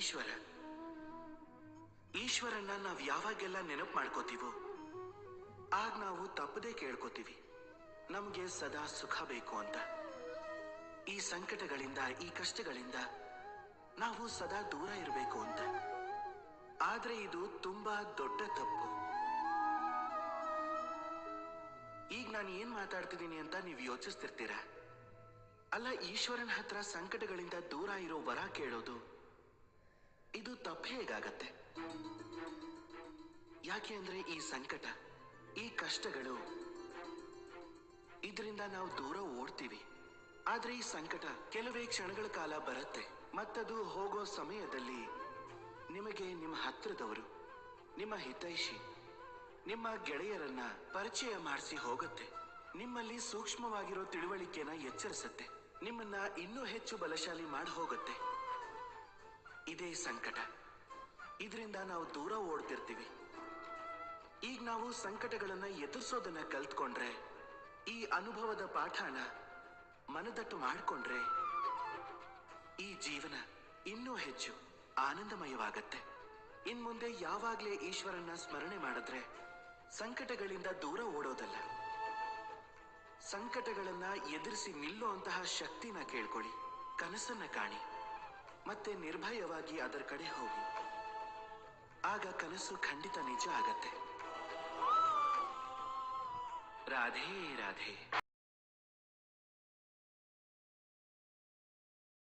ಈಶ್ವರ. ಈಶ್ವರನ್ನ ನಾವ್ ಯಾವಾಗೆಲ್ಲ ನೆನಪು ಮಾಡ್ಕೋತೀವೋ ಆಗ ನಾವು ತಪ್ಪದೇ ಕೇಳ್ಕೋತೀವಿ ನಮ್ಗೆ ಸದಾ ಸುಖ ಬೇಕು ಅಂತ. ಈ ಸಂಕಟಗಳಿಂದ, ಈ ಕಷ್ಟಗಳಿಂದ ನಾವು ಸದಾ ದೂರ ಇರಬೇಕು ಅಂತ. ಆದ್ರೆ ಇದು ತುಂಬಾ ದೊಡ್ಡ ತಪ್ಪು. ಈಗ ನಾನು ಏನ್ ಮಾತಾಡ್ತಿದ್ದೀನಿ ಅಂತ ನೀವು ಯೋಚಿಸ್ತಿರ್ತೀರ. ಅಲ್ಲ, ಈಶ್ವರನ ಹತ್ರ ಸಂಕಟಗಳಿಂದ ದೂರ ಇರೋ ವರ ಕೇಳೋದು ಇದು ತಪ್ಪು ಹೇಗಾಗತ್ತೆ? ಯಾಕೆ ಅಂದ್ರೆ ಈ ಸಂಕಟ, ಈ ಕಷ್ಟಗಳು, ಇದರಿಂದ ನಾವು ದೂರ ಓಡ್ತೀವಿ. ಆದ್ರೆ ಈ ಸಂಕಟ ಕೆಲವೇ ಕ್ಷಣಗಳ ಕಾಲ ಬರುತ್ತೆ. ಮತ್ತದು ಹೋಗೋ ಸಮಯದಲ್ಲಿ ನಿಮಗೆ ನಿಮ್ಮ ಹತ್ರದವರು, ನಿಮ್ಮ ಹಿತೈಷಿ, ನಿಮ್ಮ ಗೆಳೆಯರನ್ನ ಪರಿಚಯ ಮಾಡಿಸಿ ಹೋಗುತ್ತೆ. ನಿಮ್ಮಲ್ಲಿ ಸೂಕ್ಷ್ಮವಾಗಿರೋ ತಿಳುವಳಿಕೆನ ಎಚ್ಚರಿಸುತ್ತೆ. ನಿಮ್ಮನ್ನ ಇನ್ನೂ ಹೆಚ್ಚು ಬಲಶಾಲಿ ಮಾಡಿ ಹೋಗುತ್ತೆ. ಇದೇ ಸಂಕಟ. ಇದರಿಂದ ನಾವು ದೂರ ಓಡ್ತಿರ್ತೀವಿ. ಈಗ ನಾವು ಸಂಕಟಗಳನ್ನ ಎದುರಿಸೋದನ್ನ ಕಲ್ತ್ಕೊಂಡ್ರೆ, ಈ ಅನುಭವದ ಪಾಠನ ಮನದಟ್ಟು ಮಾಡಿಕೊಂಡ್ರೆ ಈ ಜೀವನ ಇನ್ನೂ ಹೆಚ್ಚು ಆನಂದಮಯವಾಗತ್ತೆ. ಇನ್ಮುಂದೆ ಯಾವಾಗ್ಲೇ ಈಶ್ವರನ ಸ್ಮರಣೆ ಮಾಡಿದ್ರೆ ಸಂಕಟಗಳಿಂದ ದೂರ ಓಡೋದಲ್ಲ, ಸಂಕಟಗಳನ್ನ ಎದುರಿಸಿ ನಿಲ್ಲುವಂತಹ ಶಕ್ತಿನ ಕೇಳ್ಕೊಳ್ಳಿ, ಕನಸನ್ನ ಕಾಣಿ, ಮತ್ತೆ ನಿರ್ಭಯವಾಗಿ ಅದರ ಕಡೆ ಹೋಗಿ. ಆಗ ಕನಸು ಖಂಡಿತ ನಿಜ ಆಗತ್ತೆ. ರಾಧೇ ರಾಧೇ.